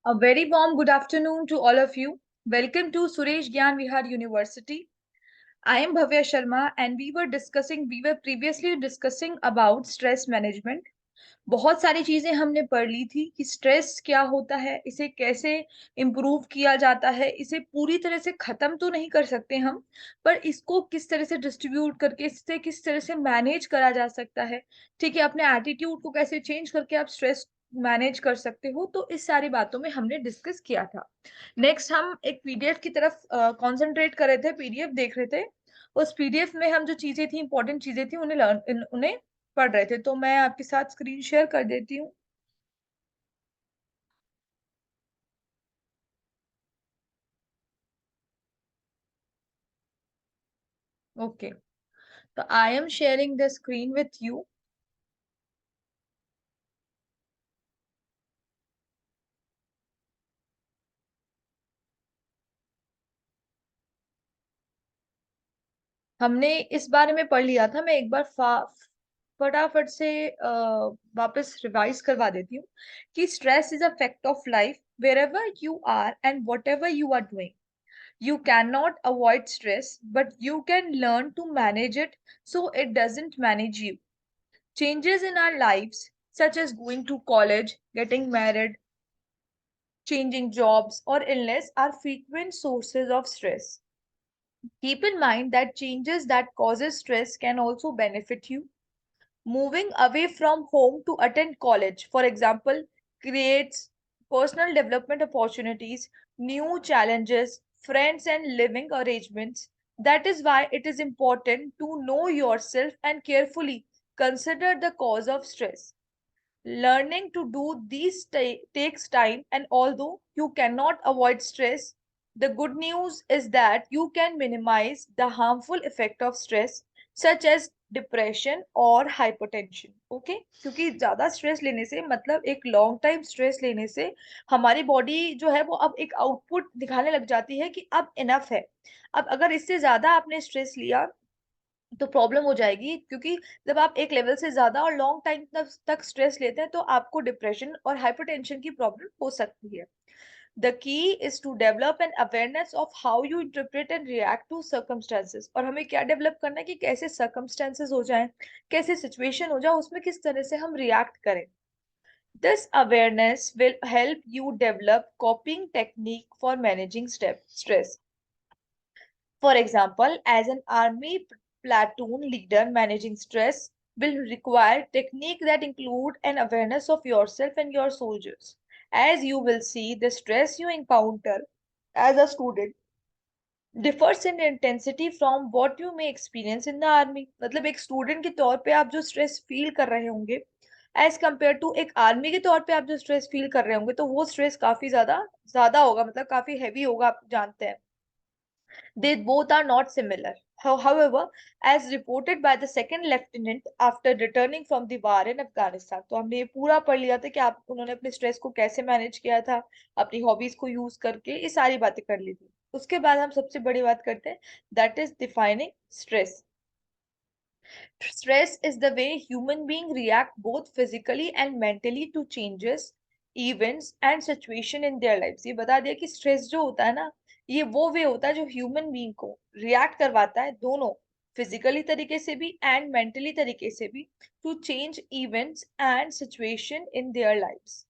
A very warm good afternoon to all of you. Welcome to Suresh Gyan Vihar University. I am Bhavya Sharma and we were previously discussing about stress management. बहुत सारी चीजें हमने पढ़ ली थी कि stress क्या होता है, इसे कैसे इम्प्रूव किया जाता है, इसे पूरी तरह से खत्म तो नहीं कर सकते हम, पर इसको किस तरह से डिस्ट्रीब्यूट करके इससे किस तरह से मैनेज करा जा सकता है। ठीक है, अपने एटीट्यूड को कैसे चेंज करके आप स्ट्रेस मैनेज कर सकते हो, तो इस सारी बातों में हमने डिस्कस किया था। नेक्स्ट हम एक पीडीएफ की तरफ कंसंट्रेट कर रहे थे, पीडीएफ देख रहे थे। उस पीडीएफ में हम जो चीजें थी, इंपॉर्टेंट चीजें थी, उन्हें पढ़ रहे थे। तो मैं आपके साथ स्क्रीन शेयर कर देती हूँ। ओके, तो I am sharing the screen with you. हमने इस बारे में पढ़ लिया था। मैं एक बार फटाफट से वापस रिवाइज करवा देती हूँ कि stress is a fact of life wherever you are and whatever you are doing. You cannot avoid stress, but you can learn to manage it so it doesn't manage you. Changes in our lives, such as going to college, getting married, changing jobs, or illness, are frequent sources of stress. Keep in mind that changes that causes stress can also benefit you. Moving away from home to attend college, for example, creates personal development opportunities, new challenges, friends, and living arrangements. That is why it is important to know yourself and carefully consider the cause of stress. Learning to do these takes time, and although you cannot avoid stress, the good news is that you can minimize the harmful effect of stress, such as depression और hypertension. Okay, क्योंकि ज्यादा stress लेने से, मतलब एक long time stress लेने से, हमारी बॉडी जो है वो अब एक आउटपुट दिखाने लग जाती है कि अब इनफ है। अब अगर इससे ज्यादा आपने स्ट्रेस लिया तो प्रॉब्लम हो जाएगी, क्योंकि जब आप एक लेवल से ज्यादा और लॉन्ग टाइम तक स्ट्रेस लेते हैं तो आपको डिप्रेशन और हाइपरटेंशन की प्रॉब्लम हो सकती है। The key is to develop an awareness of how you interpret and react to circumstances. और हमें क्या डेवलप करना है कि कैसे सर्कमस्टेंसेस हो जाएं, कैसे सिचुएशन हो जाए, उसमें किस तरह से हम रिएक्ट करें। This awareness will help you develop कॉपिंग technique for managing stress. For example, as an army platoon leader, managing stress will require technique that include an awareness of yourself and your soldiers. As you will see, the stress you encounter as a student differs in intensity from what you may experience in the army. मतलब एक student के तौर पे आप जो stress feel कर रहे होंगे, एज कम्पेयर टू एक आर्मी के तौर पे आप जो स्ट्रेस फील कर रहे होंगे, तो वो स्ट्रेस काफी ज्यादा ज्यादा होगा, मतलब काफी हैवी होगा, आप जानते हैं। They both are not similar. However, as reported by the second lieutenant after returning from the war in Afghanistan, तो हमने ये पूरा पढ़ लिया था कि आप उन्होंने अपने स्ट्रेस को कैसे मैनेज किया था, अपनी हॉबीज को यूज करके, ये सारी बातें कर ली थी। उसके बाद हम सबसे बड़ी बात करते हैं, that is defining stress. Stress is the way human beings react both physically and mentally to changes, events and situation in their lives। ये बता दिया कि स्ट्रेस जो होता है ना, ये वो वे होता है जो ह्यूमन बीइंग को रिएक्ट करवाता है, दोनों फिजिकली तरीके से भी एंड मेंटली तरीके से भी, to change events and situation in their lives.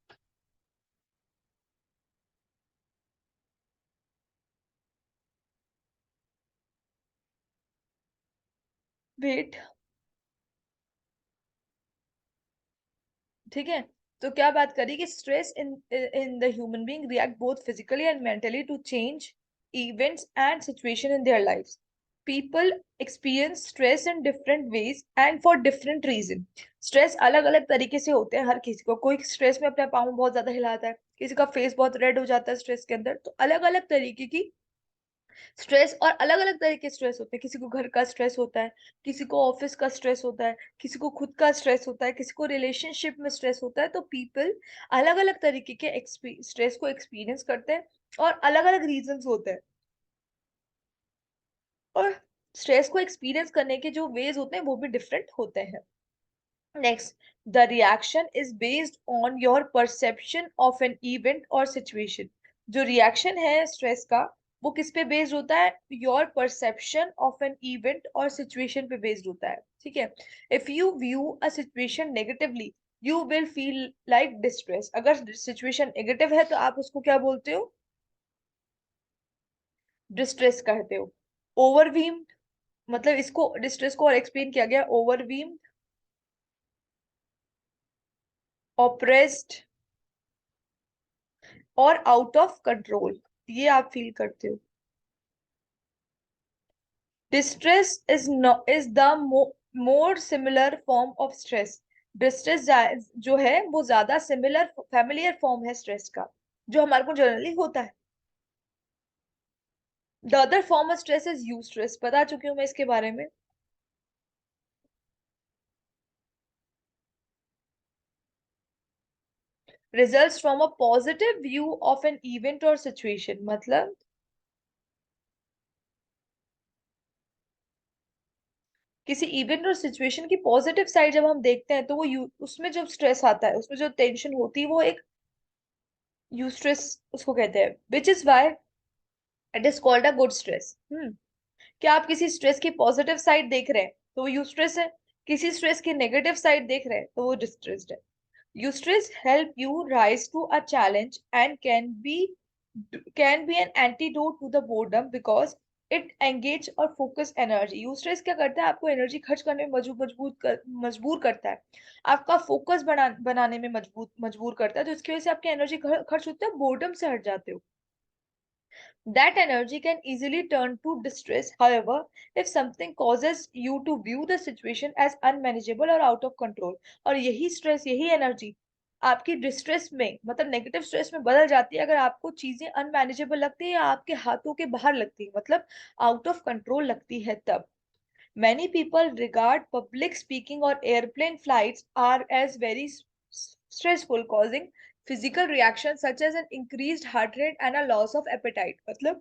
Wait, ठीक है। तो क्या बात करी कि stress in in the human being react both physically and mentally to change events and situation in their lives. People experience stress in different ways and for different reason. स्ट्रेस अलग अलग तरीके से होते हैं हर किसी को। कोई स्ट्रेस में अपना पाँव बहुत ज्यादा हिलाता है, किसी का फेस बहुत रेड हो जाता है स्ट्रेस के अंदर। तो अलग अलग तरीके की स्ट्रेस और अलग अलग तरह के स्ट्रेस होते हैं। किसी को घर का स्ट्रेस होता है, किसी को ऑफिस का स्ट्रेस होता है, किसी को खुद का स्ट्रेस होता है, किसी को रिलेशनशिप में स्ट्रेस होता है। तो पीपल अलग अलग तरीके के स्ट्रेस को एक्सपीरियंस करते हैं और अलग अलग रीजंस होते हैं। और स्ट्रेस को एक्सपीरियंस करने के जो वेज होते हैं वो भी डिफरेंट होते हैं। Next, The reaction is based on your perception of an event or situation. जो रिएक्शन है स्ट्रेस का, वो किस पे बेस्ड होता है? Your perception of an event और सिचुएशन पे बेस्ड होता है, ठीक है? If you view a situation negatively, you will feel like distress. अगर सिचुएशन नेगेटिव है तो आप उसको क्या बोलते हो? डिस्ट्रेस कहते हो। ओवरव्हीम्ड, मतलब इसको डिस्ट्रेस को और एक्सप्लेन किया गया, ओवरव्हीम्ड, ऑप्रेस्ड और आउट ऑफ कंट्रोल, ये आप फील करते हो। Distress is the more similar form of stress. Distress जो है वो ज्यादा सिमिलर फैमिलियर फॉर्म है स्ट्रेस का, जो हमारे को जनरली होता है। The other form of stress is you stress, बता चुकी हूँ मैं इसके बारे में। Results from a positive view of an event और सिचुएशन, मतलब किसी इवेंट और सिचुएशन की पॉजिटिव साइड जब हम देखते हैं तो वो उसमें जब स्ट्रेस आता है, उसमें जो टेंशन होती है, वो एक यूस्ट्रेस उसको कहते हैं, which is why it is called a good stress. क्या आप किसी स्ट्रेस की पॉजिटिव साइड देख रहे हैं तो वो यूस्ट्रेस है, किसी स्ट्रेस की नेगेटिव साइड देख रहे हैं तो वो डिस्ट्रेस्ड है। Eustress help you rise to a challenge and can be an antidote to the boredom because it engage और focus energy। यूस्ट्रेस क्या करता है? आपको एनर्जी खर्च करने में मजबूर करता है, आपका फोकस बनाने में मजबूर करता है, तो इसकी वजह से आपकी एनर्जी खर्च होती है, बोर्डम से हट जाते हो। That energy can easily turn to distress, however, if something causes you to view the situation as unmanageable or out of control। और यही स्ट्रेस, यही एनर्जी आपकी डिस्ट्रेस में, मतलब नेगेटिव स्ट्रेस में बदल जाती है अगर आपको चीजें अनमैनेजेबल लगती है या आपके हाथों के बाहर लगती है, मतलब आउट ऑफ कंट्रोल लगती है तब। Many people regard public speaking or airplane flights are as very stressful, causing physical reactions such as an increased heart rate and a loss of appetite। मतलब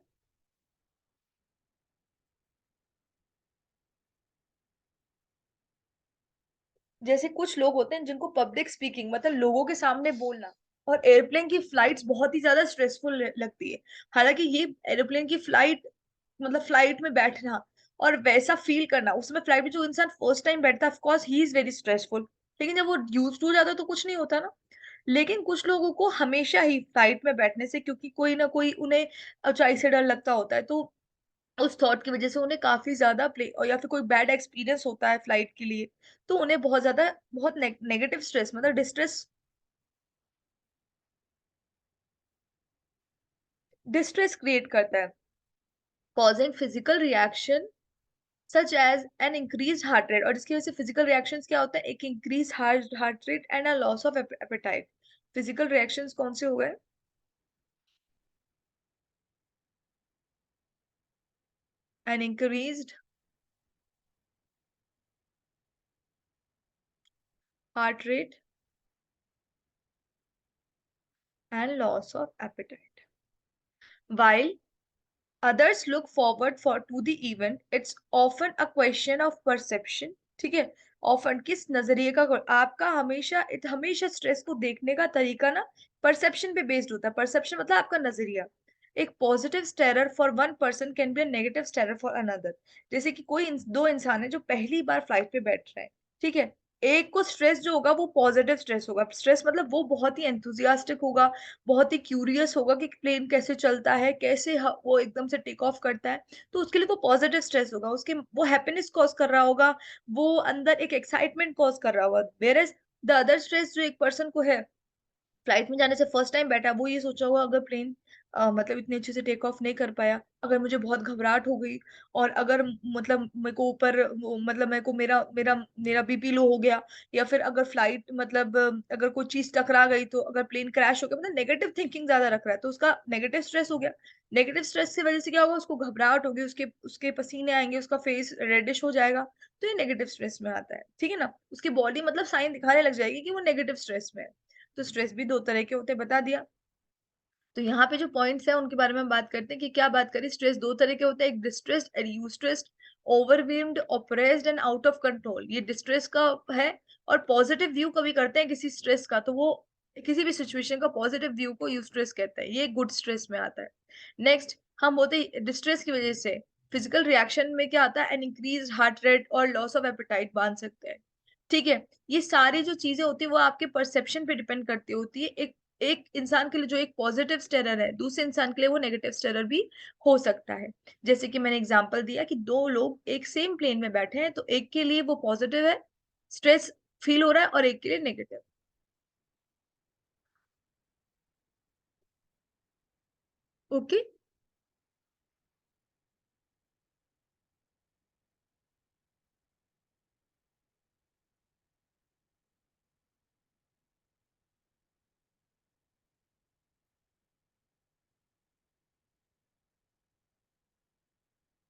जैसे कुछ लोग होते हैं जिनको पब्लिक स्पीकिंग, मतलब लोगों के सामने बोलना, और एयरप्लेन की फ्लाइट्स बहुत ही ज्यादा स्ट्रेसफुल लगती है। हालांकि ये एयरप्लेन की फ्लाइट, मतलब फ्लाइट में बैठना और वैसा फील करना, उसमें फ्लाइट में जो इंसान फर्स्ट टाइम बैठता है, of course he is very stressful, लेकिन जब वो यूज टू जाता है तो कुछ नहीं होता ना। लेकिन कुछ लोगों को हमेशा ही फ्लाइट में बैठने से, क्योंकि कोई ना कोई उन्हें ऊंचाई से डर लगता होता है, तो उस थॉट की वजह से उन्हें काफी ज्यादा प्ले, और या फिर कोई बैड एक्सपीरियंस होता है फ्लाइट के लिए, तो उन्हें बहुत ज्यादा, बहुत नेगेटिव स्ट्रेस, मतलब डिस्ट्रेस क्रिएट करता है, causing physical reaction such as an increase heart rate. और इसकी वजह से फिजिकल रिएक्शंस क्या होता है? एक increase heart rate and a loss of appetite. Physical reactions कौन से हुए? An increased heart rate and loss of appetite. While others look forward for to the event, it's often a question of perception। ठीक है? Often किस नजरिए का, आपका हमेशा हमेशा स्ट्रेस को देखने का तरीका ना परसेप्शन पे बेस्ड होता है। परसेप्शन मतलब आपका नजरिया। एक positive स्टेरर for one person can be a negative स्टेरर for another. जैसे कि कोई दो इंसान है जो पहली बार फ्लाइट पे बैठ रहे हैं, ठीक है? एक को स्ट्रेस जो होगा वो पॉजिटिव स्ट्रेस होगा। स्ट्रेस मतलब वो बहुत ही एंथुजियास्टिक होगा, बहुत ही क्यूरियस होगा कि प्लेन कैसे चलता है, कैसे वो एकदम से टेक ऑफ करता है, तो उसके लिए वो पॉजिटिव स्ट्रेस होगा, उसके वो हैप्पीनेस कॉज कर रहा होगा, वो अंदर एक एक्साइटमेंट कॉज कर रहा होगा। Whereas the other stress जो एक पर्सन को है फ्लाइट में जाने से फर्स्ट टाइम बैठा, वो ये सोचा होगा अगर प्लेन मतलब इतने अच्छे से टेक ऑफ नहीं कर पाया, अगर मुझे बहुत घबराहट हो गई, और अगर मतलब मेरे को ऊपर मतलब मेरे को मेरा मेरा मेरा बीपी लो हो गया, या फिर अगर फ्लाइट मतलब अगर कोई चीज टकरा गई, तो अगर प्लेन क्रैश हो गया, मतलब नेगेटिव थिंकिंग ज्यादा रख रहा है, तो उसका नेगेटिव स्ट्रेस हो गया। नेगेटिव स्ट्रेस की वजह से क्या होगा? उसको घबराहट होगी, उसके उसके पसीने आएंगे, उसका फेस रेडिश हो जाएगा, तो ये नेगेटिव स्ट्रेस में आता है, ठीक है ना? उसकी बॉडी मतलब साइन दिखाने लग जाएगी कि वो नेगेटिव स्ट्रेस में है। तो स्ट्रेस भी दो तरह के होते हैं, बता दिया। तो यहाँ पे जो पॉइंट्स हैं उनके बारे में हम बात करते हैं कि क्या बात करें। स्ट्रेस दो तरह के होते हैं, एक distressed and eustressed, overwhelmed, oppressed and out of control, ये डिस्ट्रेस का है। और पॉजिटिव व्यू कभी करते हैं किसी स्ट्रेस का, तो वो किसी भी सिचुएशन का पॉजिटिव व्यू को यू स्ट्रेस कहते हैं, ये गुड स्ट्रेस में आता है। नेक्स्ट, हम होते डिस्ट्रेस की वजह से फिजिकल रिएक्शन में क्या आता है, एन इंक्रीज हार्ट रेट और लॉस ऑफ एपेटाइट बांध सकते हैं। ठीक है, ये सारी जो चीजें होती है वो आपके परसेप्शन पे डिपेंड करती होती है। एक एक इंसान के लिए जो एक पॉजिटिव स्टेरर है, दूसरे इंसान के लिए वो नेगेटिव स्टेरर भी हो सकता है। जैसे कि मैंने एग्जांपल दिया कि दो लोग एक सेम प्लेन में बैठे हैं, तो एक के लिए वो पॉजिटिव है, स्ट्रेस फील हो रहा है, और एक के लिए negative. Okay.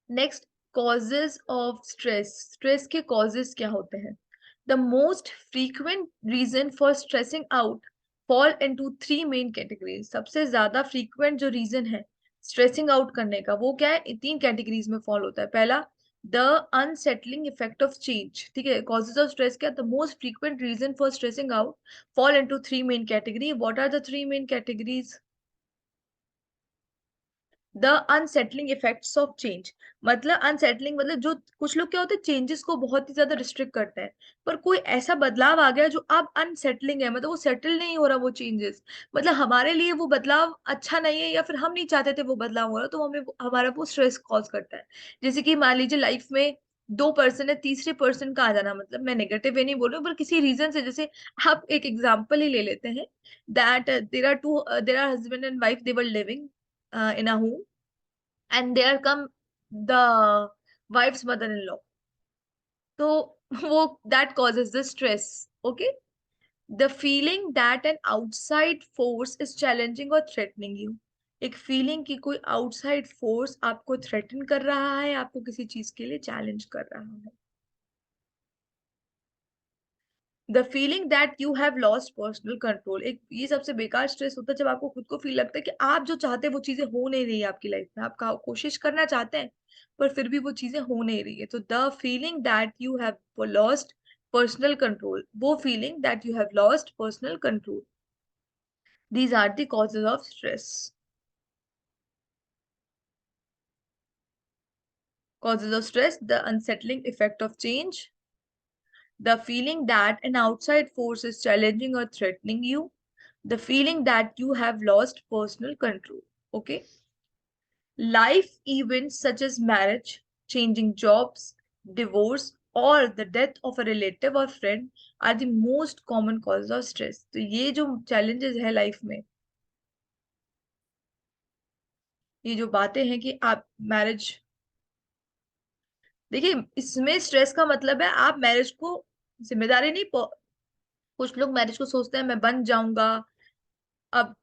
Next, causes of stress. Stress के कॉजेज क्या होते हैं? The most frequent reason for stressing out fall into three main categories. सबसे ज्यादा फ्रीक्वेंट जो रीजन है स्ट्रेसिंग आउट करने का, वो क्या है, तीन कैटेगरीज में फॉल होता है। पहला, the unsettling effect of change. ठीक है, कॉजेज ऑफ स्ट्रेस क्या, the most frequent reason for stressing out fall into three main category. What are the three main categories? The unsettling effects of change, मतलब unsettling मतलब जो कुछ लोग क्या होते हैं चेंजेस को बहुत ही ज्यादा रिस्ट्रिक्ट करते हैं, पर कोई ऐसा बदलाव आ गया जो अब अनसेटलिंग है, मतलब वो सेटल नहीं हो रहा वो चेंजेस, मतलब हमारे लिए वो बदलाव अच्छा नहीं है, या फिर हम नहीं चाहते थे वो बदलाव हो रहा, तो हमें हमारा वो स्ट्रेस कॉज करता है। जैसे कि मान लीजिए लाइफ में दो पर्सन है, तीसरे पर्सन का आ जाना, मतलब मैं नेगेटिव वे नहीं बोल रही हूँ, पर किसी रीजन से, जैसे आप एक एग्जाम्पल ही ले लेते हैं, that there are husband and wife, they were living in a home, and there come the wife's mother-in-law, so वो that causes the stress. Okay, the feeling that an outside force is challenging or threatening you, एक feeling कि कोई outside force आपको threaten कर रहा है, आपको किसी चीज के लिए चैलेंज कर रहा है। The feeling that you have lost personal control, एक ये सबसे बेकार स्ट्रेस होता है जब आपको खुद को फील लगता है कि आप जो चाहते हैं वो चीजें हो नहीं रही है आपकी लाइफ में, आप कोशिश करना चाहते हैं पर फिर भी वो चीजें हो नहीं रही है। तो the feeling that you have lost personal control, वो feeling that you have lost personal control, these are the causes of stress. Causes of stress: the unsettling effect of change, the feeling that an outside force is challenging or threatening you, the feeling that you have lost personal control. Okay. Life events such as marriage, changing jobs, divorce, or the death of a relative or friend are the most common causes of stress. तो ये जो challenges है life में, ये जो बातें हैं कि आप मैरिज, देखिए इसमें स्ट्रेस का मतलब है आप मैरिज को जिम्मेदारी नहीं, कुछ लोग मैरिज को सोचते हैं मैं बन जाऊंगा अब,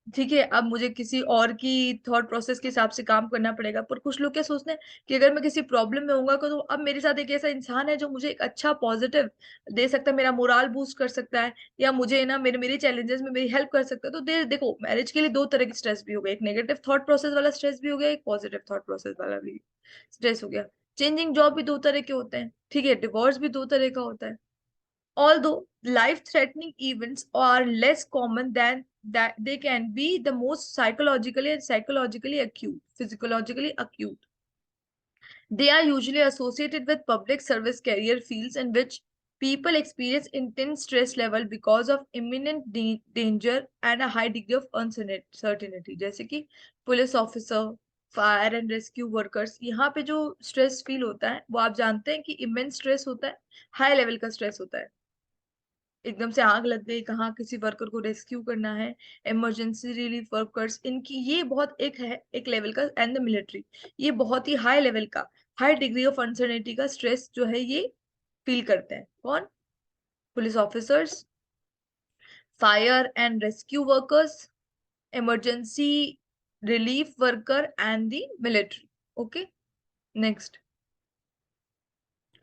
ठीक है, अब मुझे किसी और की थॉट प्रोसेस के हिसाब से काम करना पड़ेगा। पर कुछ लोग क्या सोचते हैं कि अगर मैं किसी प्रॉब्लम में होऊंगा तो अब मेरे साथ एक ऐसा इंसान है जो मुझे एक अच्छा पॉजिटिव दे सकता है, मेरा मोरल बूस्ट कर सकता है, या मुझे ना मेरे मेरे चैलेंजेस में मेरी हेल्प कर सकता है। तो देखो मैरिज के लिए दो तरह की स्ट्रेस भी हो गया, एक नेगेटिव थॉट प्रोसेस वाला स्ट्रेस भी हो गया, एक पॉजिटिव थॉट प्रोसेस वाला भी स्ट्रेस हो गया। चेंजिंग जॉब भी दो तरह के होते हैं, ठीक है, डिवोर्स भी दो तरह का होता है। Although life-threatening events are less common than that, they can be the most psychologically and psychologically acute, physiologically acute. They are usually associated with public service career fields in which people experience intense stress level because of imminent danger and a high degree of uncertainty. जैसे कि police officer, fire and rescue workers, यहाँ पे जो stress feel होता है वो आप जानते हैं कि इमेंस स्ट्रेस होता है, हाई लेवल का स्ट्रेस होता है, एकदम से आग लग गई, कहाँ किसी वर्कर को रेस्क्यू करना है, इमरजेंसी रिलीफ वर्कर्स, इनकी ये बहुत एक है एक लेवल का, एंड द मिलिट्री, ये बहुत ही हाई लेवल का, हाई डिग्री ऑफ अनसर्टेनिटी का स्ट्रेस जो है ये फील करते हैं। कौन? Police officers, fire and rescue workers, emergency relief worker and the military. Okay, next,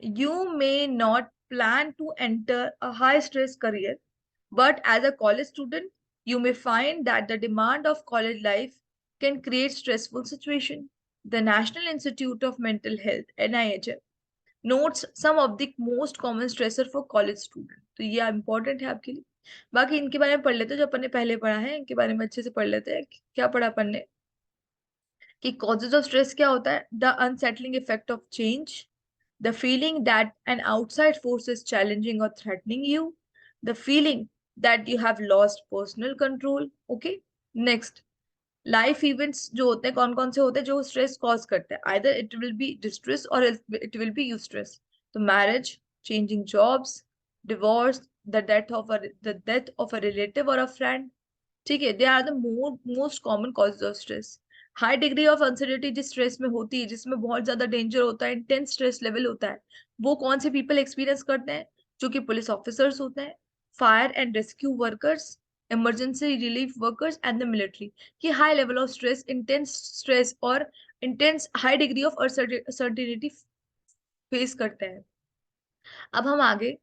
you may not plan to enter a high stress career, but as a college student, you may find that the demand of college life can create stressful situation. The National Institute of Mental Health, NIHM, notes some of the most common stressor for college student. तो ये important है आपके लिए। बाकी इनके बारे में पढ़ लेते हैं जो अपन ने पहले पढ़ा है, इनके बारे में अच्छे से पढ़ लेते हैं। क्या पढ़ा अपन ने कि कॉजेज ऑफ स्ट्रेस क्या होता है? The unsettling effect of change, the feeling that an outside force is challenging or threatening you, the feeling that you have lost personal control. Okay, next, life events जो होते हैं कौन कौन से होते हैं जो स्ट्रेस कॉज करते हैं? Either it will be distress or it will be eustress. तो marriage, changing jobs, divorce, the death of a relative or a friend. ठीक है, they are the most common causes of stress. High degree of uncertainty जिस stress में होती है, जिसमें बहुत ज्यादा डेंजर होता है, इंटेंस स्ट्रेस लेवल होता है, वो कौन से पीपल एक्सपीरियंस करते हैं? जो कि पुलिस ऑफिसर्स होते हैं, fire and rescue workers, emergency relief workers and the military. कि high level of stress, intense stress और intense high degree of uncertainty face करते हैं। अब हम आगे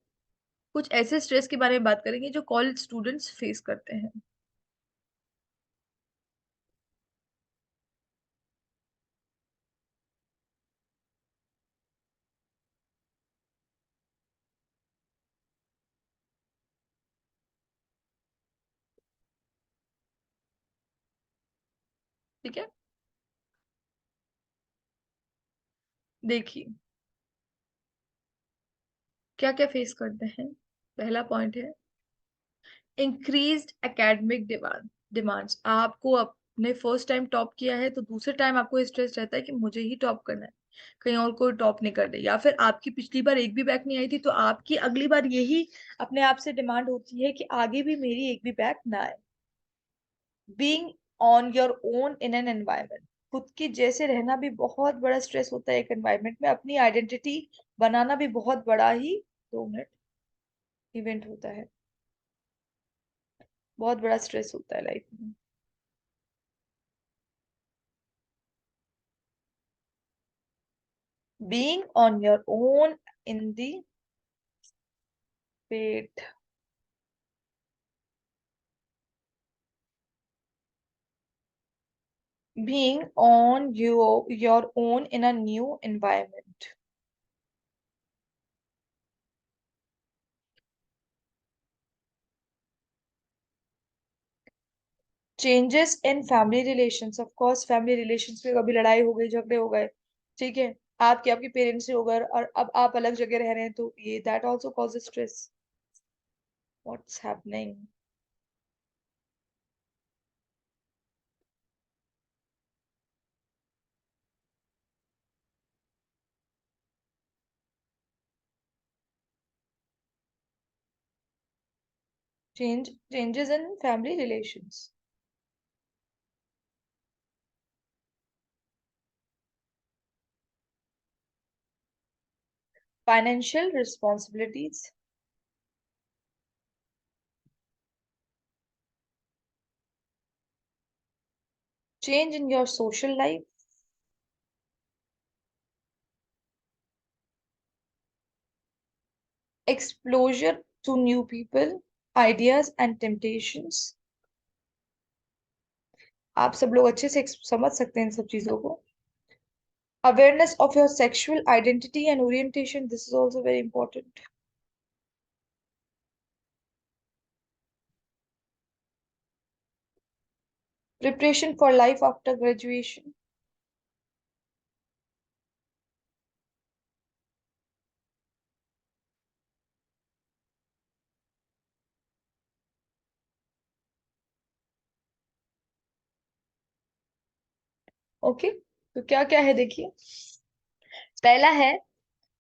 कुछ ऐसे स्ट्रेस के बारे में बात करेंगे जो कॉलेज स्टूडेंट्स फेस करते हैं। ठीक है, देखिए क्या क्या फेस करते हैं। पहला पॉइंट है इंक्रीज्ड एकेडमिक डिमांड्स। आपको अपने फर्स्ट टाइम टॉप किया है तो दूसरे टाइम आपको स्ट्रेस रहता है कि मुझे ही टॉप करना है, कहीं और कोई टॉप नहीं कर दे। या फिर आपकी पिछली बार एक भी बैक नहीं आई थी तो आपकी अगली बार यही अपने आप से डिमांड होती है कि आगे भी मेरी एक भी बैक ना आए। Being on your own in an environment, खुद की जैसे रहना भी बहुत बड़ा स्ट्रेस होता है एक एनवायरनमेंट में। अपनी आइडेंटिटी बनाना भी बहुत बड़ा ही, 2 मिनट, इवेंट होता है, बहुत बड़ा स्ट्रेस होता है लाइफ में। Being on your own in the wait, being on your own in a new environment. Changes in family relations, of course family relations में कभी लड़ाई हो गई, झगड़े हो गए, ठीक है, आपके आपके पेरेंट्स से हो गए और अब आप अलग जगह रह रहे हैं, तो ये that also causes stress. What's happening? Changes in family relations. Financial responsibilities. Change in your social life. Exposure to new people, ideas and temptations. आप सब लोग अच्छे से समझ सकते हैं इन सब चीजों को। Awareness of your sexual identity and orientation, this is also very important. Preparation for life after graduation. Okay, तो क्या क्या है देखिए। पहला है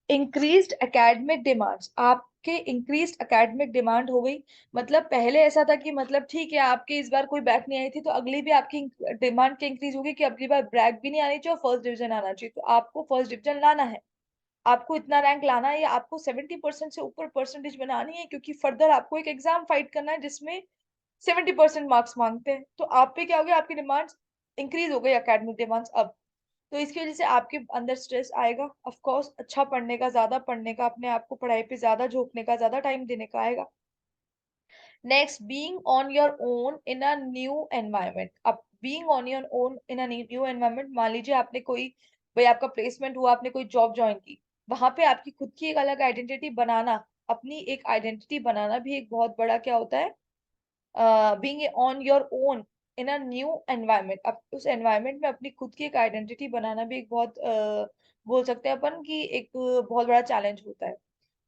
इंक्रीज्ड एकेडमिक डिमांड्स। आपके इंक्रीज्ड एकेडमिक डिमांड हो गई। मतलब पहले ऐसा था कि मतलब ठीक है आपके इस बार कोई बैक नहीं आई थी तो अगली भी आपकी डिमांड के इंक्रीज होगी कि अगली बार ब्रैक भी नहीं आनी चाहिए और फर्स्ट डिवीजन आना चाहिए। तो आपको फर्स्ट डिवीजन लाना है, आपको इतना रैंक लाना है, या आपको 70% से ऊपर परसेंटेज बनानी है, क्योंकि फर्दर आपको एक एग्जाम फाइट करना है जिसमें 70% मार्क्स मांगते हैं। तो आप पे क्या हो गया, आपकी डिमांड्स इंक्रीज हो गई, एकेडमिक डिमांड्स अब। तो इसकी वजह से आपके अंदर स्ट्रेस आएगा, ऑफ कोर्स अच्छा पढ़ने का, ज्यादा पढ़ने का, अपने आप को पढ़ाई पे ज्यादा झोंकने का, ज्यादा टाइम देने का आएगा। Next, being on your own in a new environment. अब being on your own in a new environment, मान लीजिए आपने कोई, भाई आपका प्लेसमेंट हुआ, आपने कोई जॉब ज्वाइन की, वहां पे आपकी खुद की एक अलग आइडेंटिटी बनाना, अपनी एक आइडेंटिटी बनाना भी एक बहुत बड़ा क्या होता है, being on your own in a new environment. अब उस एनवायरनमेंट में अपनी खुद की एक आइडेंटिटी बनाना भी एक बहुत बोल सकते हैं अपन कि एक बहुत बड़ा चैलेंज होता है।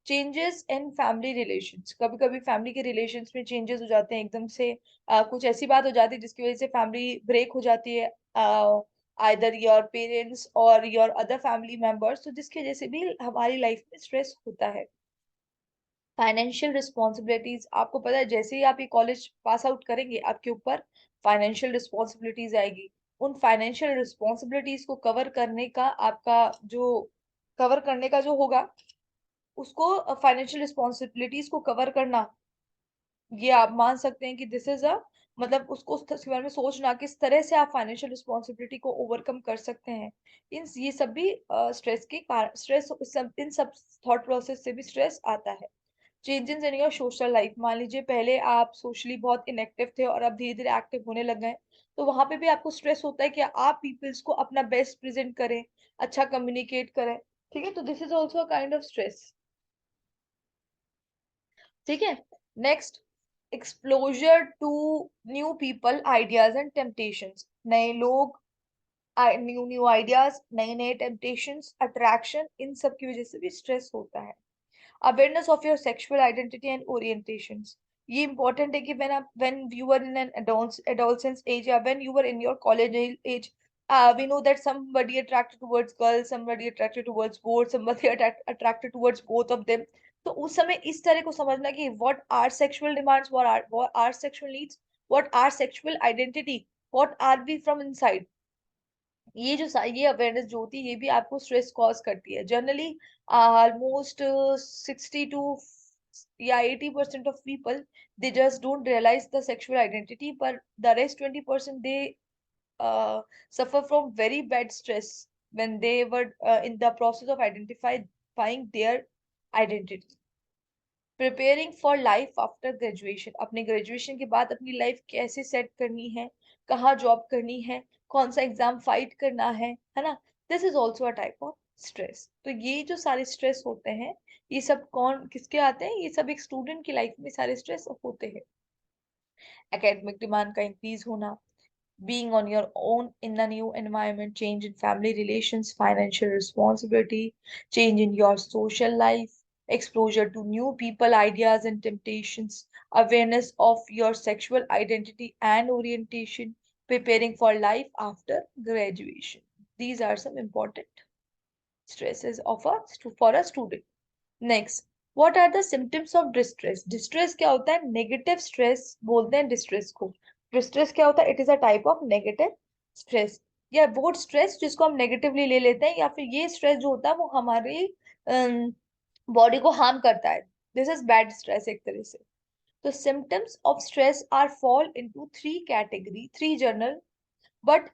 चेंजेस इन फैमिली रिलेशंस, कभी कभी फैमिली के रिलेशंस में चेंजेस हो जाते हैं एकदम से, कुछ ऐसी बात हो जाती है जिसकी वजह से फैमिली ब्रेक हो जाती है, आइदर योर पेरेंट्स और योर अदर फैमिली मेंबर्स, तो जिसकी वजह से भी हमारी लाइफ में स्ट्रेस होता है। फाइनेंशियल रिस्पॉन्सिबिलिटीज, आपको पता है जैसे ही आप ये कॉलेज पास आउट करेंगे आपके ऊपर फाइनेंशियल रिस्पॉन्सिबिलिटीज आएगी। उन फाइनेंशियल रिस्पॉन्सिबिलिटीज को कवर करने का आपका जो कवर करने का जो होगा, उसको फाइनेंशियल रिस्पॉन्सिबिलिटीज को कवर करना, ये आप मान सकते हैं कि दिस इज अ, मतलब उसको उसके बारे में सोचना किस तरह से आप फाइनेंशियल रिस्पॉन्सिबिलिटी को ओवरकम कर सकते हैं। इन ये सब भी स्ट्रेस के कारण, स्ट्रेस इन सब थॉट प्रोसेस से भी स्ट्रेस आता है। Changes in your social life, मान लीजिए पहले आप सोशली बहुत इनएक्टिव थे और अब धीरे धीरे एक्टिव होने लग गए, तो वहां पे भी आपको स्ट्रेस होता है कि आप पीपल्स को अपना बेस्ट प्रेजेंट करें, अच्छा कम्युनिकेट करें। ठीक है, तो this is also a kind of stress. ठीक है। Next, exposure to new people, ideas and temptations, नए लोग, न्यू न्यू आइडियाज, नए नए टेम्पटेशंस, अट्रैक्शन, इन सब की वजह से भी स्ट्रेस होता है। Awareness of your sexual identity and orientations, ये इंपॉर्टेंट है कि when you were in an adolescence age या when you were in your college age, we know that somebody attracted towards girls, somebody attracted towards boys, somebody attracted towards both of them। तो उस समय इस तरह को समझना कि what are sexual demands, what are sexual needs, what are sexual identity, what are we from inside। ये awareness जो होती है ये भी आपको स्ट्रेस कॉज करती है। जनरली ऑलमोस्ट 60 to या 80% of people, they just don't realise the sexual identity, पर the rest 20% they suffer from very bad stress when they were in the process of identifying their identity। Preparing for life after graduation, अपने graduation के बाद अपनी life कैसे set करनी है, कहाँ job करनी है, कौन सा एग्जाम फाइट करना है ना। This is also a type of stress. तो ये जो सारे स्ट्रेस होते हैं, ये सब कौन किसके आते हैं, ये सब एक स्टूडेंट की लाइफ में सारे स्ट्रेस होते हैं। एकेडमिक डिमांड का इंक्रीज होना, being on your own in a new environment, change in family relations, financial responsibility, change in your social life, exposure to new people, ideas, and temptations, awareness of your sexual identity and orientation, preparing for life after graduation. These are some important stresses of for a student. Next, what are the symptoms of distress, distress क्या होता है, negative stress बोलते हैं distress को। Distress क्या होता है, it is a type of negative stress, या वो स्ट्रेस जिसको हम नेगेटिवली ले लेते हैं, या फिर ये स्ट्रेस जो होता है वो हमारी बॉडी को हार्म करता है। दिस इज बैड स्ट्रेस एक तरह से। तो symptoms of stress are fall into three category, three general but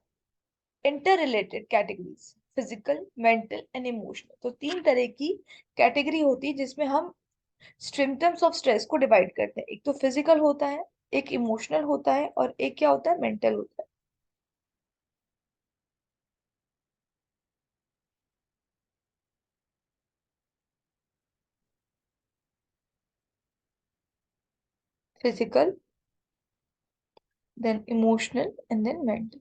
interrelated categories, physical, mental and emotional. तो तीन तरह की कैटेगरी होती है जिसमें हम सिम्टम्स ऑफ स्ट्रेस को डिवाइड करते हैं। एक तो फिजिकल होता है, एक इमोशनल होता है, और एक क्या होता है, मेंटल होता है। Physical, then emotional and then mental.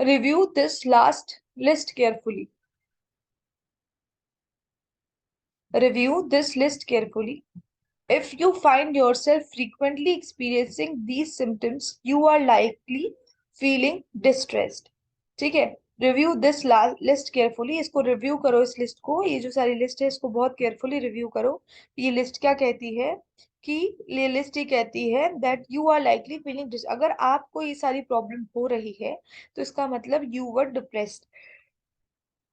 Review this last list carefully, review this list carefully. If you find yourself frequently experiencing these symptoms, you are likely feeling distressed। ठीक है, रिव्यू दिस लिस्ट केयरफुली, इसको review करो, इस list को, ये जो सारी list है इसको बहुत केयरफुली रिव्यू करो। ये लिस्ट क्या कहती है कि, ये लिस्ट ये कहती है that you are likely feeling, अगर आपको ये सारी प्रॉब्लम हो रही है तो इसका मतलब यू वर डिप्रेस्ड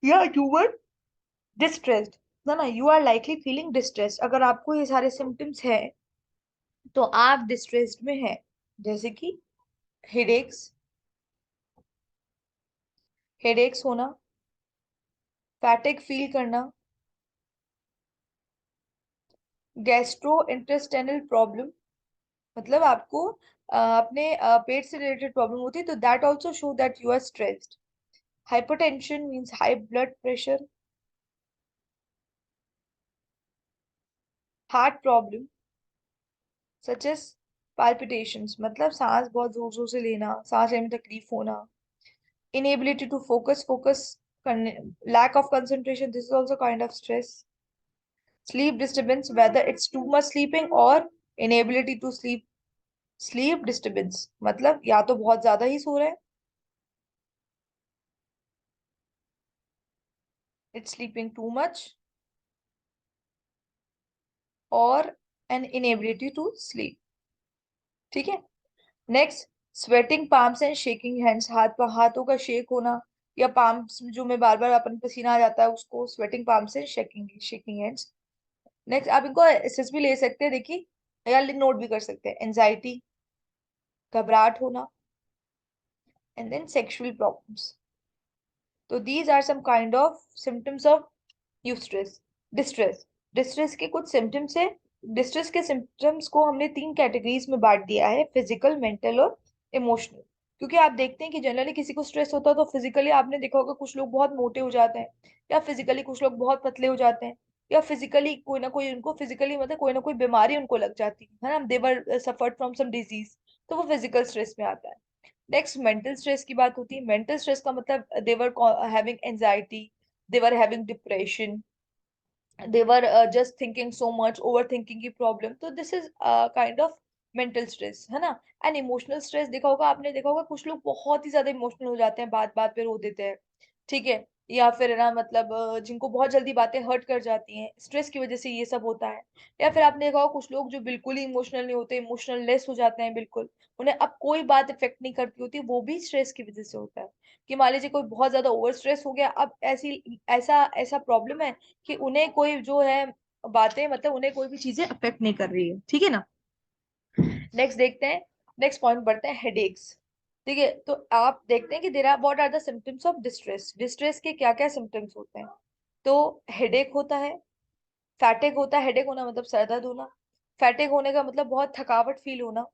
या यू वर डिस्ट्रेस्ड, ना you are likely feeling distressed. अगर आपको ये सारे सिम्टम्स है तो आप डिस्ट्रेस्ड में हैं। जैसे कि हेडेक्स, हेडेक्स होना, फैटिक फील करना, गैस्ट्रो इंटेस्टाइनल प्रॉब्लम, मतलब आपको अपने पेट से रिलेटेड प्रॉब्लम होती है, तो that also show that you are stressed. Hypertension means high blood pressure. Heart problem such as palpitations, मतलब सांस बहुत जोर जोर से लेना, सांस लेने में तकलीफ होना। इनएबिलिटी टू फोकस, फोकस करने, lack of concentration, this is also kind of stress. Sleep disturbance, whether it's too much sleeping और inability to sleep. Sleep disturbance मतलब या तो बहुत ज्यादा ही सो रहे हैं, इट्स स्लीपिंग टू मच, और एन इनएबिलिटी टू स्लीप। ठीक है। Next, sweating palms and shaking hands, हाथों का शेक होना, या पाम्स जो में बार बार अपन पसीना आ जाता है उसको sweating palms and shaking shaking hands. Next, आप इनको एसएस भी ले सकते हैं, देखिए, या नोट भी कर सकते हैं। एंजाइटी, घबराहट होना, एंड देन सेक्सुअल प्रॉब्लम्स। तो these are some kind of symptoms of eustress distress. Distress के कुछ सिम्टम्स है। डिस्ट्रेस के सिम्टम्स को हमने तीन कैटेगरीज में बांट दिया है, फिजिकल, मेंटल और इमोशनल। क्योंकि आप देखते हैं कि जनरली किसी को स्ट्रेस होता है तो फिजिकली आपने देखा होगा कुछ लोग बहुत मोटे हो जाते हैं, या फिजिकली कुछ लोग बहुत पतले हो जाते हैं, या फिजिकली कोई ना कोई उनको फिजिकली मतलब कोई ना कोई बीमारी उनको लग जाती है ना, देवर सफर्ड फ्रॉम सम डिजीज, तो वो फिजिकल स्ट्रेस में आता है। नेक्स्ट, मेंटल स्ट्रेस की बात होती है। मेंटल स्ट्रेस का मतलब they're having anxiety, they're having depression, they were just thinking so much, overthinking की problem, तो this is kind of mental stress है ना। एंड इमोशनल स्ट्रेस देखा होगा आपने, देखा होगा कुछ लोग बहुत ही ज्यादा इमोशनल हो जाते हैं, बात बात पे रो देते हैं, ठीक है, या फिर है ना मतलब जिनको बहुत जल्दी बातें हर्ट कर जाती हैं, स्ट्रेस की वजह से ये सब होता है। या फिर आपने देखा होगा कुछ लोग जो बिल्कुल ही इमोशनल नहीं होते, इमोशनल लेस हो जाते हैं बिल्कुल, उन्हें अब कोई बात इफेक्ट नहीं करती होती, वो भी स्ट्रेस की वजह से होता है। कि मान लीजिए कोई बहुत ज्यादा ओवर स्ट्रेस हो गया, अब ऐसी ऐसा ऐसा प्रॉब्लम है कि उन्हें कोई जो है बातें, मतलब उन्हें कोई भी चीजें अफेक्ट नहीं कर रही है, ठीक है ना। नेक्स्ट देखते हैं, नेक्स्ट पॉइंट बढ़ते हैं, हेडेक्स। ठीक है, तो आप देखते हैं कि there are what are the symptoms of distress, distress के क्या क्या सिम्टम्स होते हैं। तो हेडेक होता है, फैटिक होता है, हेडेक होना मतलब सर दर्द होना, फैटिक होने का मतलब बहुत थकावट फील होना,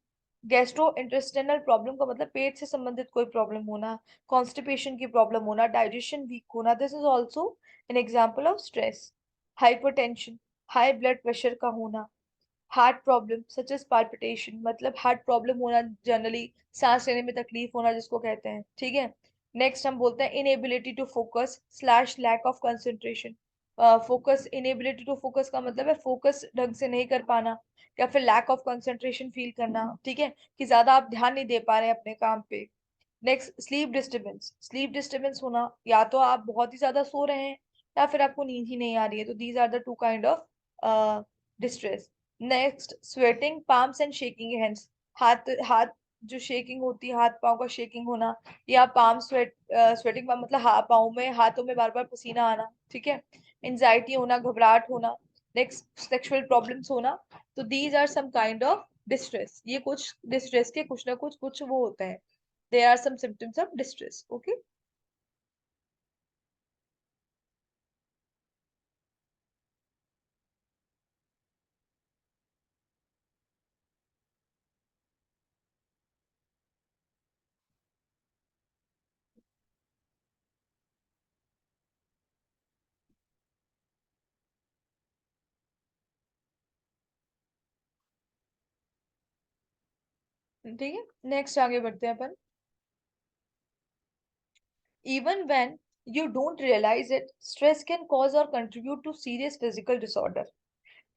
गैस्ट्रो इंटेस्टिनल प्रॉब्लम का मतलब पेट से संबंधित कोई प्रॉब्लम होना, कॉन्स्टिपेशन की प्रॉब्लम होना, डाइजेशन वीक होना, this is also an example of stress. Hypertension, high blood pressure का होना, heart problem such as palpitation, मतलब हार्ट प्रॉब्लम होना, जनरली सांस लेने में तकलीफ होना जिसको कहते हैं, ठीक है। नेक्स्ट हम बोलते हैं inability to focus slash lack of concentration. Focus, inability to focus का मतलब है फोकस ढंग से नहीं कर पाना, या फिर लैक ऑफ कंसंट्रेशन फील करना, ठीक है, कि ज्यादा आप ध्यान नहीं दे पा रहे हैं अपने काम पे। Next, sleep disturbance, sleep disturbance होना, या तो आप बहुत ही ज्यादा सो रहे हैं, या फिर आपको नींद ही नहीं आ रही है, तो these are the two kind of distress. Next, sweating palms and shaking hands, हाथ हाथ जो शेकिंग होती है, हाथ पाँव का शेकिंग होना, या पाम स्वेटिंग मतलब पाँव में, हाथों में बार बार पसीना आना, ठीक है, एंजाइटी होना, घबराहट होना, नेक्स्ट सेक्सुअल प्रॉब्लम्स होना। तो these are some kind of distress, ये कुछ डिस्ट्रेस के कुछ ना कुछ कुछ वो होते हैं, there are some symptoms of distress, okay। ठीक है, नेक्स्ट आगे बढ़ते हैं अपन। Even when you don't realize it, stress can cause or contribute to serious physical disorder.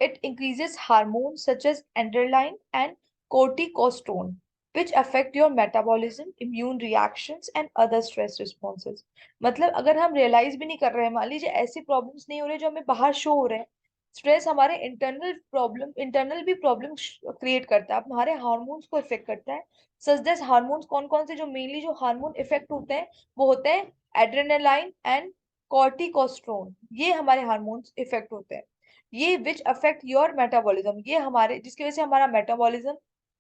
It increases hormones such as adrenaline and corticosterone, which affect your metabolism, immune reactions, and other stress responses. मतलब अगर हम realise भी नहीं कर रहे हैं, मान लीजिए ऐसी प्रॉब्लम्स नहीं हो रही जो हमें बाहर शो हो रहे हैं, स्ट्रेस हमारे इंटरनल प्रॉब्लम, इंटरनल भी प्रॉब्लम क्रिएट करता है, हमारे हार्मोन्स को इफेक्ट करता है। सच दैट हार्मोन्स कौन कौन से, जो मेनली जो हार्मोन इफेक्ट होते हैं वो होते हैं एड्रेनालाइन एंड कॉर्टिकोस्ट्रोन, ये हमारे हार्मोन्स इफेक्ट होते हैं, ये विच अफेक्ट योर मेटाबॉलिज्म, ये हमारे जिसकी वजह से हमारा मेटाबॉलिज्म,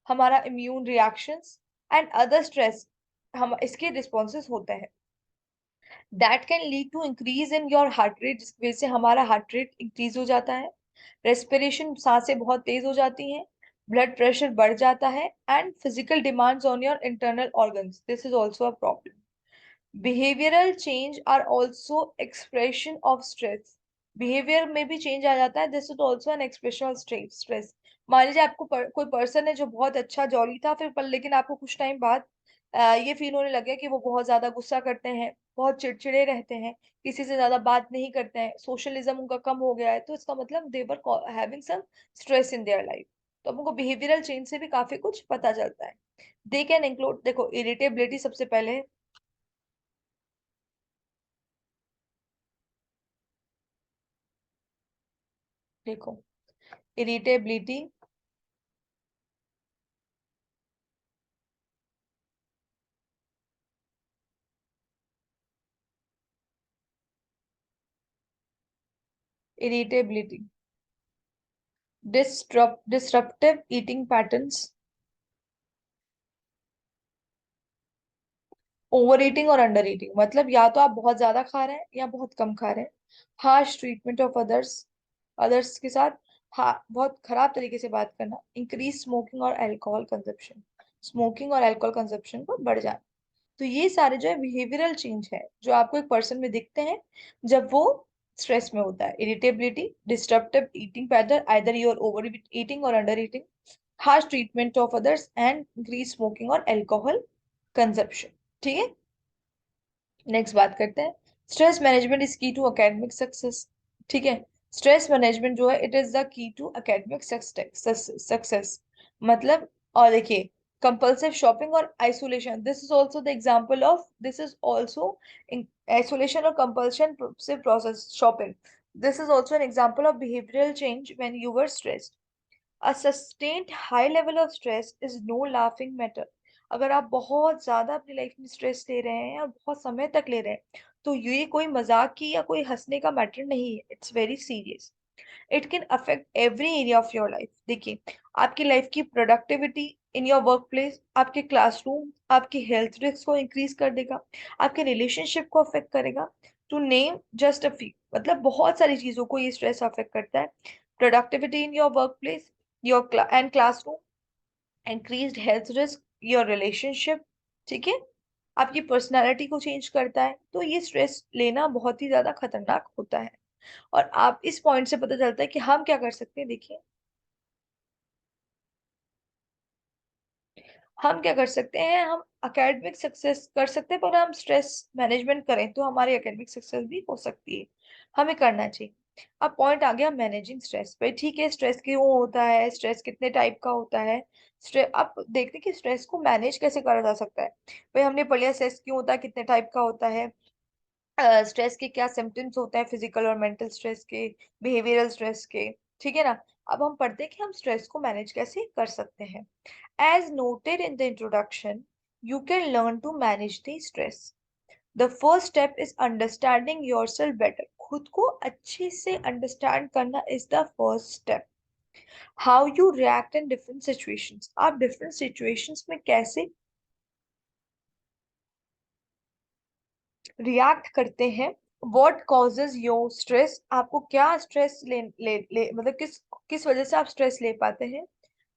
हमारा immune reactions and other stress, हम इसके रिस्पॉन्सेज होते हैं। That can lead to increase in your heart rate, जिसकी वजह से हमारा हार्ट रेट इंक्रीज हो जाता है, रेस्पिरेशन, सांसें बहुत तेज हो जाती हैं, ब्लड प्रेशर बढ़ जाता है, and physical demands on your internal organs, this is also a problem. Behavioural change are also expression of stress, behaviour में भी चेंज आ जाता है, this is also an expression of stress. मान लीजिए आपको कोई पर्सन है जो बहुत अच्छा जॉली था, फिर पर लेकिन आपको कुछ टाइम बाद ये फील होने लगे कि वो बहुत ज्यादा गुस्सा करते हैं, बहुत चिड़चिड़े रहते हैं, किसी से ज्यादा बात नहीं करते हैं, सोशलिज्म उनका कम हो गया है, तो इसका मतलब they're having some stress in their life. तो हमको बिहेवियरल चेंज से भी काफी कुछ पता चलता है। दे कैन इंक्लूड, देखो इरिटेबिलिटी सबसे पहले है। देखो irritability, irritability, disruptive eating patterns, over eating और अंडर ईटिंग, मतलब या तो आप बहुत ज्यादा खा रहे हैं या बहुत कम खा रहे हैं। Harsh treatment of others, others के साथ हाँ बहुत खराब तरीके से बात करना। इंक्रीज स्मोकिंग और अल्कोहल कंजप्शन, स्मोकिंग और अल्कोहल कंजप्शन को बढ़ जाना। तो ये सारे जो है बिहेवियरल चेंज है जो आपको एक पर्सन में दिखते हैं जब वो स्ट्रेस में होता है। Irritability, disruptive eating pattern, either you're over eating और under eating, harsh treatment of others, and increase smoking और अल्कोहल कंजप्शन। ठीक है, नेक्स्ट बात करते हैं। Stress management is key to academic success. ठीक है, स्ट्रेस मैनेजमेंट जो है it is the key to academic success. मतलब, और देखिए, कंपल्सिव शॉपिंग और isolation, this is also the example of, this is also isolation और कंपल्शन से process shopping, this is also an example of behavioural change when you were stressed. A sustained high level of stress is no laughing matter। अगर आप बहुत ज्यादा अपनी life में stress ले रहे हैं और बहुत समय तक ले रहे हैं, तो ये कोई मजाक की या कोई हंसने का मैटर नहीं है, it's very serious. It can affect every area of your life. देखिए, आपकी लाइफ की productivity in your work place, आपके क्लासरूम, आपकी हेल्थ रिस्क को इंक्रीज कर देगा, आपके रिलेशनशिप को अफेक्ट करेगा, to name just a few. मतलब बहुत सारी चीजों को ये स्ट्रेस अफेक्ट करता है। Productivity in your work place, your and classroom, increased health risk, your relationship. ठीक है, आपकी पर्सनालिटी को चेंज करता है। तो ये स्ट्रेस लेना बहुत ही ज्यादा खतरनाक होता है। और आप इस पॉइंट से पता चलता है कि हम क्या कर सकते हैं। देखिए, हम क्या कर सकते हैं, हम एकेडमिक सक्सेस कर सकते हैं, पर हम स्ट्रेस मैनेजमेंट करें तो हमारी एकेडमिक सक्सेस भी हो सकती है। हमें करना चाहिए। अब पॉइंट आ गया मैनेजिंग स्ट्रेस पे। ठीक है, स्ट्रेस क्यों होता है, स्ट्रेस कितने टाइप का होता है, स्ट्रेस अब देखते हैं कि स्ट्रेस को मैनेज कैसे करा जा सकता है। भाई हमने पढ़ लिया स्ट्रेस क्यों होता है, कितने टाइप का होता है, स्ट्रेस के क्या सिम्टम्स होते हैं, फिजिकल और मेंटल स्ट्रेस के, बिहेवियरल स्ट्रेस के। ठीक है ना। अब हम पढ़ते हैं कि हम स्ट्रेस को मैनेज कैसे कर सकते हैं। As noted in the introduction, you can learn to manage the stress. The first step is understanding yourself better. खुद को अच्छे से understand करना is the first step. How you react in different situations. आप different situations में कैसे react करते हैं। What causes your stress? आपको क्या stress मतलब किस वजह से आप stress ले पाते हैं।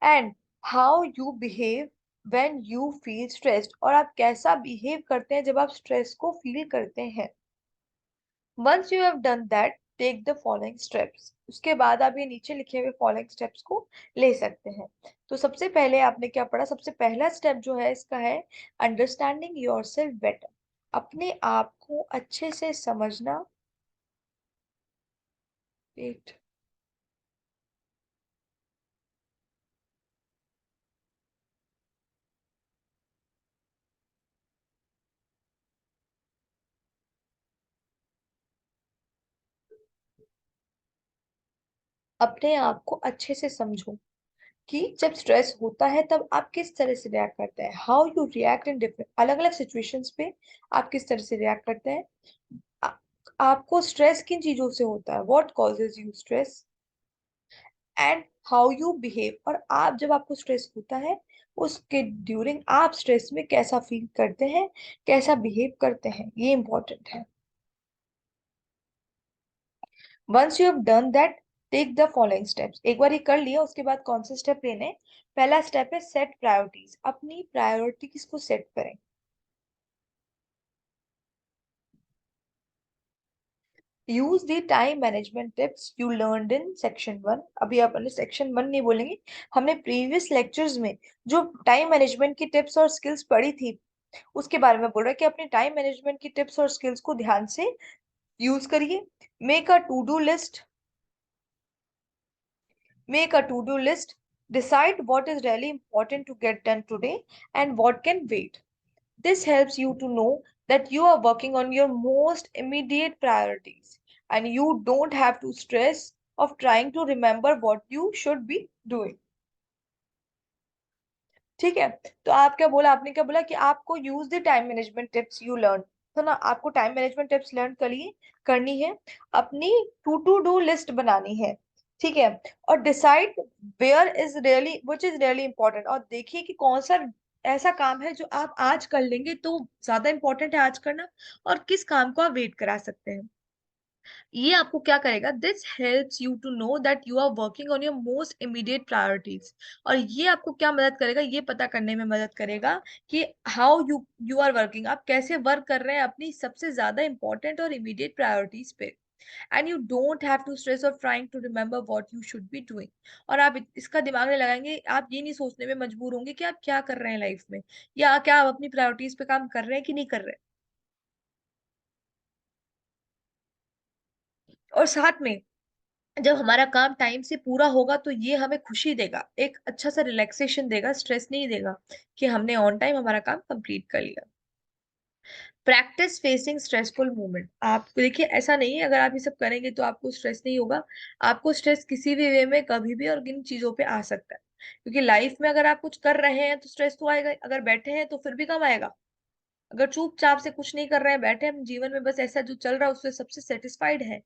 And how you behave when you feel stressed, और आप कैसा behave करते हैं जब आप stress को feel करते हैं। Once you have done that, take the following steps। उसके बाद आप ये नीचे लिखे हुए following steps को ले सकते हैं। तो सबसे पहले आपने क्या पढ़ा, सबसे पहला स्टेप जो है इसका है अंडरस्टैंडिंग योरसेल्फ बेटर, अपने आप को अच्छे से समझना। Wait, अपने आप को अच्छे से समझो कि जब स्ट्रेस होता है तब आप किस तरह से रिएक्ट करते हैं। How you react in different, अलग अलग सिचुएशंस पे आप किस तरह से रिएक्ट करते हैं। आ, आपको स्ट्रेस किन चीजों से होता है, what causes you stress, and how you behave, और आप जब आपको स्ट्रेस होता है उसके ड्यूरिंग आप स्ट्रेस में कैसा फील करते हैं, कैसा बिहेव करते हैं, ये इंपॉर्टेंट है। Once you have done that, take the following steps. एक बार ये कर लिया, उसके बाद कौन से स्टेप लेने हैं? पहला स्टेप है सेट प्रायोरिटीज, अपनी प्रायोरिटीज को सेट करें। Use the time management tips you learned in section 1। अभी अपन सेक्शन 1 नहीं बोलेंगे, हमने प्रीवियस लेक्चर्स में जो टाइम मैनेजमेंट की टिप्स और स्किल्स पढ़ी थी उसके बारे में बोल रहा है कि अपने टाइम मैनेजमेंट की टिप्स और स्किल्स को ध्यान से यूज करिए। Make a to do list, make a to-do list, decide what is really important to get done today and what can wait. This helps you to know that you are working on your most immediate priorities and you don't have to stress of trying to remember what you should be doing. ठीक है, तो आप क्या बोला, आपने क्या बोला कि आपको use the time management tips you learn, तो ना आपको टाइम मैनेजमेंट टिप्स लर्न करिए, करनी है, अपनी टू डू लिस्ट बनानी है। ठीक है, और decide where is really which is really important, और देखिए कि कौन सा ऐसा काम है जो आप आज कर लेंगे तो ज्यादा इंपॉर्टेंट है आज करना, और किस काम को आप वेट करा सकते हैं। ये आपको क्या करेगा, this helps you to know that you are working on your most immediate priorities. और ये आपको क्या मदद करेगा, ये पता करने में मदद करेगा कि how you you are working, आप कैसे वर्क कर रहे हैं अपनी सबसे ज्यादा इंपॉर्टेंट और इमीडिएट प्रायोरिटीज पे। And you don't have to stress of trying to remember what you should be doing. और आप इसका दिमाग नहीं लगाएंगे, आप ये नहीं सोचने में मजबूर होंगे कि आप क्या कर रहे हैं लाइफ में, या क्या आप अपनी प्रायोरिटीज पे काम कर रहे हैं कि नहीं कर रहे हैं। और साथ में जब हमारा काम टाइम से पूरा होगा तो ये हमें खुशी देगा, एक अच्छा सा रिलैक्सेशन देगा, स्ट्रेस नहीं देगा, कि हमने ऑन टाइम हमारा काम कंप्लीट कर लिया। Practice facing stressful moment. आप देखिए, ऐसा नहीं है अगर आप ये सब करेंगे तो आपको स्ट्रेस नहीं होगा, आपको स्ट्रेस किसी भी वे में कभी भी और किन चीजों पे आ सकता है। क्योंकि लाइफ में अगर आप कुछ कर रहे हैं तो स्ट्रेस तो आएगा, अगर बैठे हैं तो फिर भी कम आएगा। अगर चुपचाप से कुछ नहीं कर रहे हैं, बैठे हैं जीवन में बस ऐसा जो चल रहा है उससे सबसे सेटिस्फाइड है,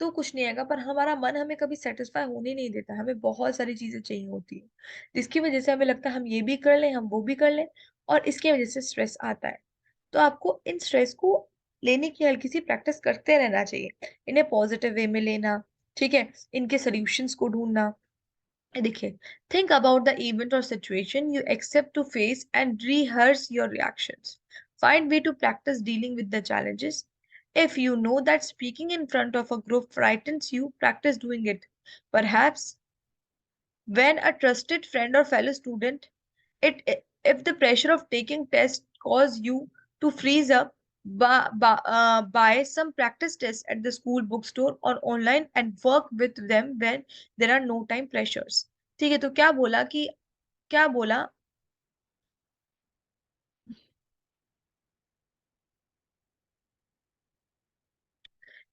तो कुछ नहीं आएगा। पर हमारा मन हमें कभी सेटिस्फाई होने नहीं देता, हमें बहुत सारी चीजें चाहिए होती है, जिसकी वजह से हमें लगता है हम ये भी कर लें, हम वो भी कर लें, और इसकी वजह से स्ट्रेस आता है। तो आपको इन स्ट्रेस को लेने की हल्की सी प्रैक्टिस करते रहना चाहिए, इन्हें पॉजिटिव वे में लेना। ठीक है, इनके सॉल्यूशंस को ढूंढना। देखिए, थिंक अबाउट द इवेंट और situation you expect to face and rehearse your reactions. Find way to practise dealing with the challenges. If you know that speaking in front of a group frightens you, practice doing it. Perhaps when a trusted friend or fellow student, if the pressure of taking tests cause you to freeze up, buy some practice tests at the school bookstore or online and work with them when there are no time pressures. ठीक है, तो क्या बोला कि, क्या बोला,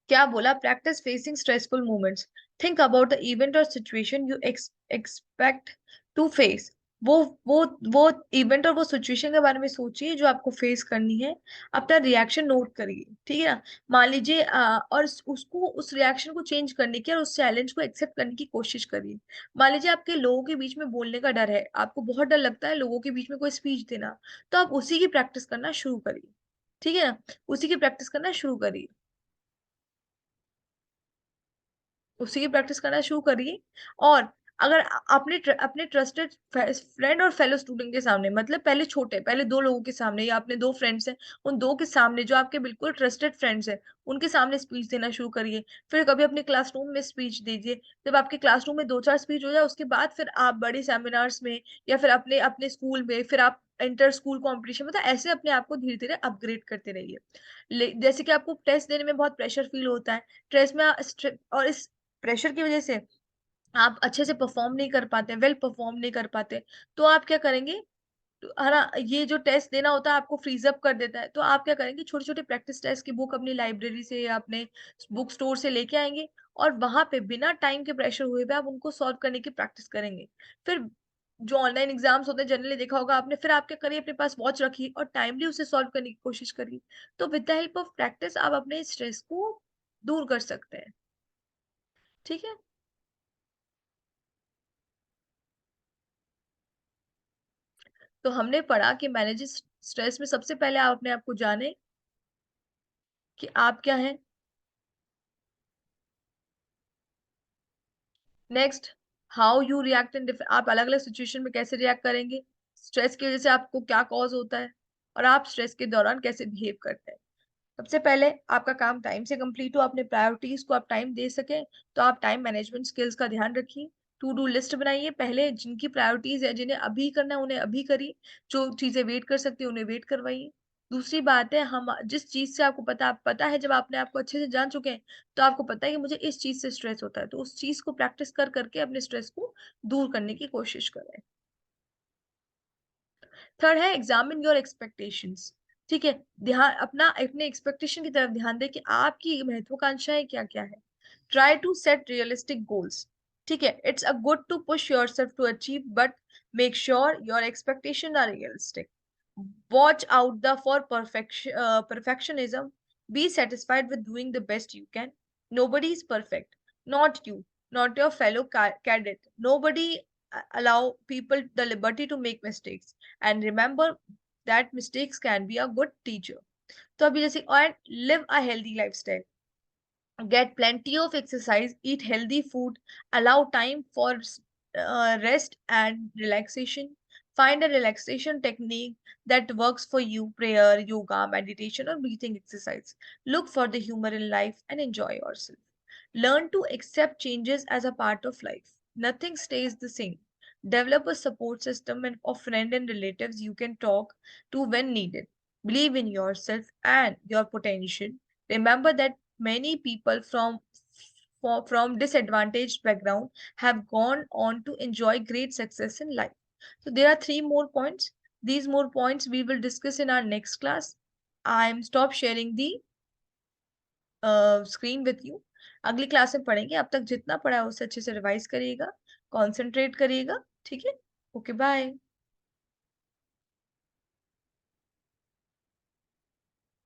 क्या बोला, practice facing stressful moments, think about the event और situation you expect to face. वो वो वो इवेंट और वो सिचुएशन के बारे में सोचिए जो आपको फेस करनी है, अपना रिएक्शन नोट करिए। ठीक है ना, मान लीजिए और उसको उस रिएक्शन को चेंज करने की और उस चैलेंज को एक्सेप्ट करने की कोशिश करिए। मान लीजिए आपके लोगों के बीच में बोलने का डर है, आपको बहुत डर लगता है लोगों के बीच में कोई स्पीच देना, तो आप उसी की प्रैक्टिस करना शुरू करिए। ठीक है ना, उसी की प्रैक्टिस करना शुरू करिए, उसी की प्रैक्टिस करना शुरू करिए। और अगर अपने ट्रस्टेड फ्रेंड और फेलो स्टूडेंट के सामने, मतलब पहले छोटे, पहले दो लोगों के सामने, या अपने दो फ्रेंड्स हैं उन दो के सामने जो आपके बिल्कुल ट्रस्टेड फ्रेंड्स हैं, उनके सामने स्पीच देना शुरू करिए। फिर कभी अपने क्लासरूम में स्पीच दीजिए। जब आपके क्लासरूम में दो चार स्पीच हो जाए उसके बाद फिर आप बड़े सेमिनार्स में, या फिर अपने अपने स्कूल में, फिर आप इंटर स्कूल कॉम्पिटिशन, मतलब ऐसे अपने आप को धीरे धीरे अपग्रेड करते रहिए। जैसे कि आपको टेस्ट देने में बहुत प्रेशर फील होता है, स्ट्रेस में और इस प्रेशर की वजह से आप अच्छे से परफॉर्म नहीं कर पाते, वेल परफॉर्म नहीं कर पाते, तो आप क्या करेंगे, है ना, ये जो टेस्ट देना होता है आपको फ्रीज अप कर देता है, तो आप क्या करेंगे, छोटे छोटे प्रैक्टिस टेस्ट की बुक अपनी लाइब्रेरी से या अपने बुक स्टोर से लेके आएंगे, और वहां पे बिना टाइम के प्रेशर हुए भी आप उनको सॉल्व करने की प्रैक्टिस करेंगे। फिर जो ऑनलाइन एग्जाम्स होते हैं जनरली देखा होगा आपने, फिर आप क्या करिए, अपने पास वॉच रखिए और टाइमली उसे सॉल्व करने की कोशिश करिए। तो with the help of practice आप अपने स्ट्रेस को दूर कर सकते हैं। ठीक है, तो हमने पढ़ा कि मैनेज स्ट्रेस में सबसे पहले आप अपने आप को जाने कि आप क्या हैं, next, how you react in आप अलग अलग सिचुएशन में कैसे रिएक्ट करेंगे, स्ट्रेस की वजह से आपको क्या कॉज होता है, और आप स्ट्रेस के दौरान कैसे बिहेव करते हैं। सबसे पहले आपका काम टाइम से कंप्लीट हो, अपने प्रायोरिटीज को आप टाइम दे सकें, तो आप टाइम मैनेजमेंट स्किल्स का ध्यान रखिए। टू डू लिस्ट बनाइए, पहले जिनकी प्रायोरिटीज है, जिन्हें अभी करना है उन्हें अभी करिए, जो चीजें वेट कर सकती है उन्हें वेट करवाइए। दूसरी बात है, हम जिस चीज से आपको पता है, जब आपने आपको अच्छे से जान चुके हैं, तो आपको पता है कि मुझे इस चीज से स्ट्रेस होता है, तो उस चीज को प्रैक्टिस कर करके अपने स्ट्रेस को दूर करने की कोशिश करें। थर्ड है, एग्जामिन योर एक्सपेक्टेशंस। ठीक है, ध्यान अपना अपने एक्सपेक्टेशन की तरफ ध्यान दें कि आपकी महत्वाकांक्षाएं क्या क्या है। Try to set realistic goals. ठीक है, it's a good to push yourself to achieve, but make sure your expectation are realistic. Watch out the for perfectionism. Be satisfied with doing the best you can. Nobody is perfect, not you, not your fellow cadet. Nobody allow people the liberty to make mistakes, and remember that mistakes can be a good teacher. तो अभी जैसे, और live a healthy lifestyle. Get plenty of exercise, eat healthy food, allow time for rest and relaxation. Find a relaxation technique that works for you, prayer, yoga, meditation, or breathing exercise. Look for the humor in life and enjoy yourself. Learn to accept changes as a part of life. Nothing stays the same. Develop a support system and of friends and relatives you can talk to when needed. Believe in yourself and your potential. Remember that many people from disadvantaged background have gone on to enjoy great success in life. So there are three more points. These more points we will discuss in our next class. I'm stop sharing the screen with you. अगली class में पढ़ेंगे, अब तक जितना पढ़ा है उससे अच्छे से रिवाइज करिएगा, कॉन्सेंट्रेट करिएगा। ठीक है, ओके बाय।